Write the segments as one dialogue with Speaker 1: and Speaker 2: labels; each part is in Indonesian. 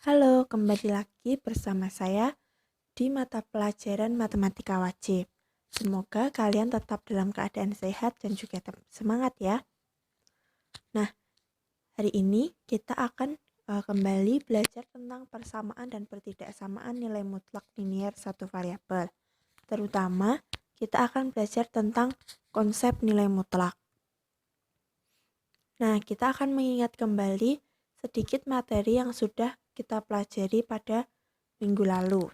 Speaker 1: Halo, kembali lagi bersama saya di mata pelajaran matematika wajib. Semoga kalian tetap dalam keadaan sehat dan juga tetap semangat ya. Nah, hari ini kita akan kembali belajar tentang persamaan dan pertidaksamaan nilai mutlak linier satu variabel. Terutama, kita akan belajar tentang konsep nilai mutlak. Nah, kita akan mengingat kembali sedikit materi yang sudah kita pelajari pada minggu lalu.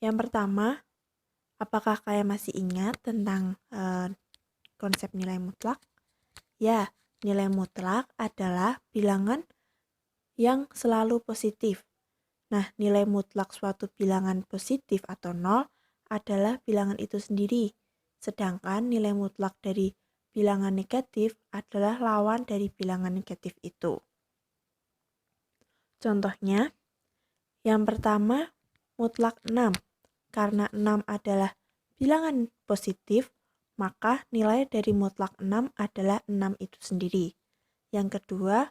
Speaker 1: Yang pertama, apakah kalian masih ingat tentang konsep nilai mutlak? Ya, nilai mutlak adalah bilangan yang selalu positif. Nah, nilai mutlak suatu bilangan positif atau nol adalah bilangan itu sendiri. Sedangkan nilai mutlak dari bilangan negatif adalah lawan dari bilangan negatif itu. Contohnya, yang pertama, mutlak 6. Karena 6 adalah bilangan positif, maka nilai dari mutlak 6 adalah 6 itu sendiri. Yang kedua,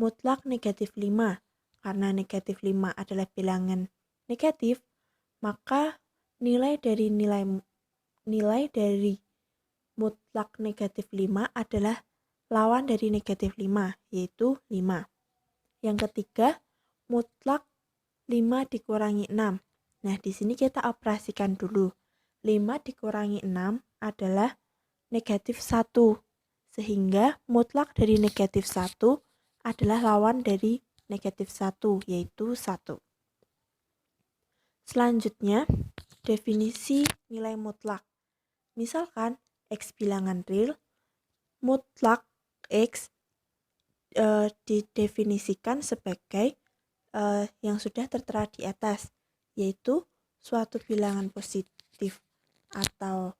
Speaker 1: mutlak negatif 5. Karena negatif 5 adalah bilangan negatif, maka nilai dari mutlak negatif 5 adalah lawan dari negatif 5, yaitu 5. Yang ketiga, mutlak 5 dikurangi 6. Nah, di sini kita operasikan dulu. 5 dikurangi 6 adalah negatif 1. Sehingga mutlak dari negatif 1 adalah lawan dari negatif 1, yaitu 1. Selanjutnya, definisi nilai mutlak. Misalkan X bilangan real, mutlak X didefinisikan sebagai yang sudah tertera di atas, yaitu suatu bilangan positif atau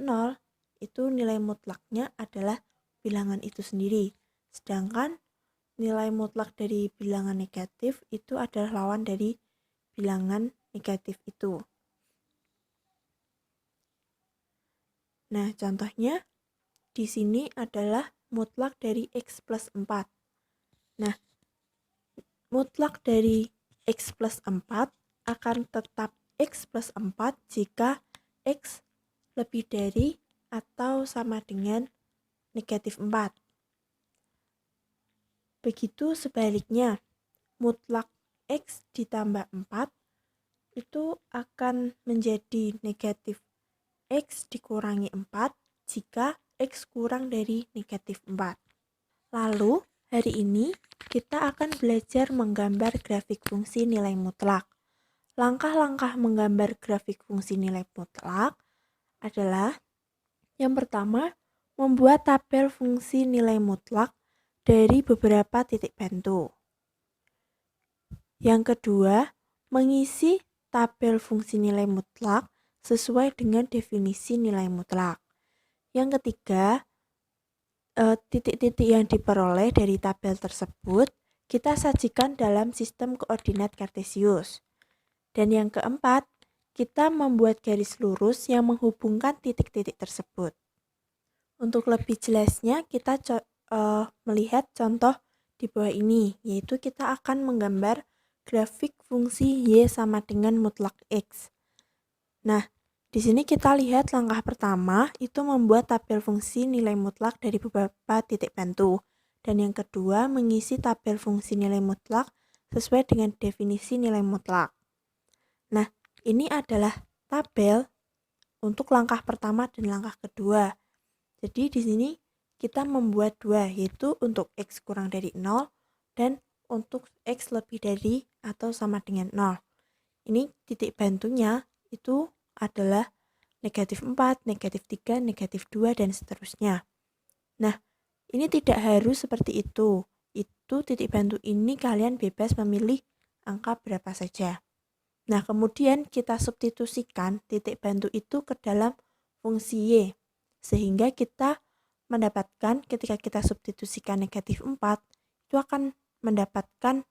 Speaker 1: 0 itu nilai mutlaknya adalah bilangan itu sendiri. Sedangkan nilai mutlak dari bilangan negatif itu adalah lawan dari bilangan negatif itu. Nah, contohnya di sini adalah mutlak dari X plus 4. Nah, mutlak dari X plus 4 akan tetap X plus 4 jika X lebih dari atau sama dengan negatif 4. Begitu sebaliknya, mutlak X ditambah 4 itu akan menjadi negatif X dikurangi 4 jika X kurang dari negatif 4. Lalu, hari ini kita akan belajar menggambar grafik fungsi nilai mutlak. Langkah-langkah menggambar grafik fungsi nilai mutlak adalah yang pertama, membuat tabel fungsi nilai mutlak dari beberapa titik bantu. Yang kedua, mengisi tabel fungsi nilai mutlak sesuai dengan definisi nilai mutlak. Yang ketiga, titik-titik yang diperoleh dari tabel tersebut kita sajikan dalam sistem koordinat kartesius. Dan yang keempat, kita membuat garis lurus yang menghubungkan titik-titik tersebut. Untuk lebih jelasnya, kita melihat contoh di bawah ini, yaitu kita akan menggambar grafik fungsi Y sama dengan mutlak X. Nah, di sini kita lihat langkah pertama itu membuat tabel fungsi nilai mutlak dari beberapa titik bantu. Dan yang kedua, mengisi tabel fungsi nilai mutlak sesuai dengan definisi nilai mutlak. Nah, ini adalah tabel untuk langkah pertama dan langkah kedua. Jadi di sini kita membuat dua, yaitu untuk X kurang dari 0 dan untuk X lebih dari atau sama dengan 0. Ini titik bantunya itu adalah negatif 4, negatif 3, negatif 2, dan seterusnya. Nah, ini tidak harus seperti itu. Itu titik bantu ini kalian bebas memilih angka berapa saja. Nah, kemudian kita substitusikan titik bantu itu ke dalam fungsi Y. Sehingga kita mendapatkan ketika kita substitusikan negatif 4, itu akan mendapatkan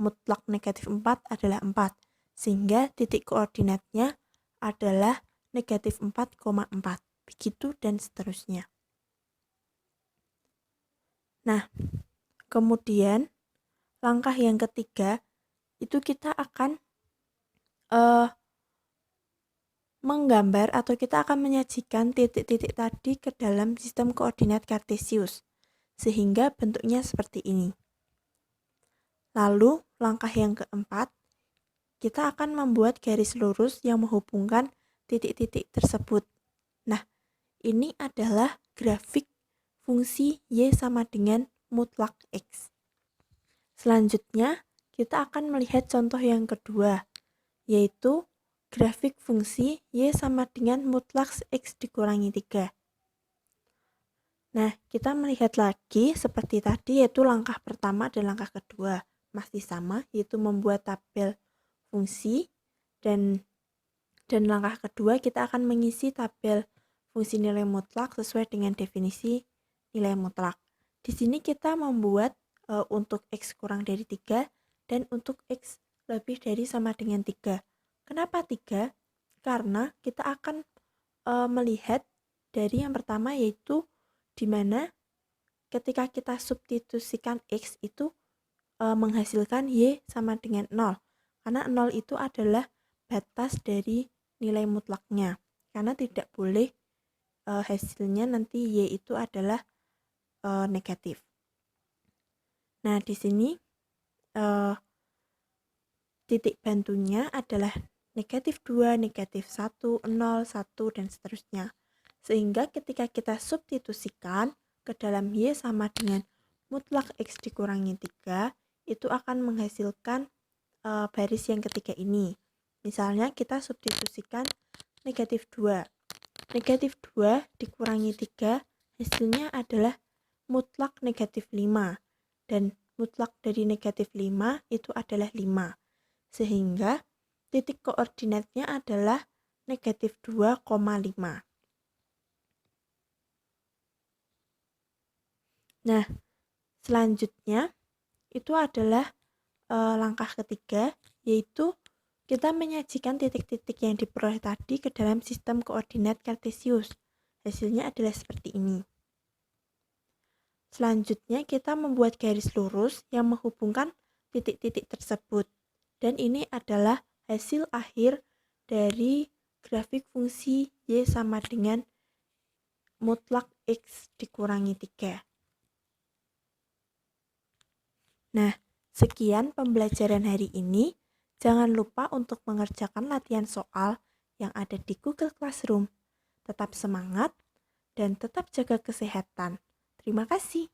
Speaker 1: mutlak negatif 4 adalah 4. Sehingga titik koordinatnya adalah negatif 4,4. Begitu dan seterusnya. Nah, Kemudian langkah yang ketiga itu kita akan uh, menggambar atau kita akan menyajikan titik-titik tadi ke dalam sistem koordinat Kartesius sehingga bentuknya seperti ini. Lalu langkah yang keempat, kita akan membuat garis lurus yang menghubungkan titik-titik tersebut. Nah, ini adalah grafik fungsi Y sama dengan mutlak X. Selanjutnya, kita akan melihat contoh yang kedua, yaitu grafik fungsi Y sama dengan mutlak X dikurangi 3. Nah, kita melihat lagi seperti tadi, yaitu langkah pertama dan langkah kedua. Masih sama, yaitu membuat tabel fungsi, dan langkah kedua kita akan mengisi tabel fungsi nilai mutlak sesuai dengan definisi nilai mutlak. Di sini kita membuat untuk X kurang dari 3 dan untuk X lebih dari sama dengan 3. Kenapa 3? Karena kita akan melihat dari yang pertama, yaitu di mana ketika kita substitusikan X itu menghasilkan Y sama dengan 0. Karena 0 itu adalah batas dari nilai mutlaknya. Karena tidak boleh hasilnya nanti Y itu adalah negatif. Nah, di sini titik bantunya adalah negatif 2, negatif 1, 0, 1, dan seterusnya. Sehingga ketika kita substitusikan ke dalam Y sama dengan mutlak X dikurangi 3, itu akan menghasilkan baris yang ketiga ini. Misalnya kita substitusikan negatif 2. Negatif 2 dikurangi 3, hasilnya adalah mutlak negatif 5. Dan mutlak dari negatif 5 itu adalah 5. Sehingga titik koordinatnya adalah negatif 2,5. Nah, selanjutnya itu adalah langkah ketiga, yaitu kita menyajikan titik-titik yang diperoleh tadi ke dalam sistem koordinat Kartesius. Hasilnya adalah seperti ini. Selanjutnya kita membuat garis lurus yang menghubungkan titik-titik tersebut. Dan ini adalah hasil akhir dari grafik fungsi Y sama dengan mutlak X dikurangi 3. Nah, sekian pembelajaran hari ini. Jangan lupa untuk mengerjakan latihan soal yang ada di Google Classroom. Tetap semangat dan tetap jaga kesehatan. Terima kasih.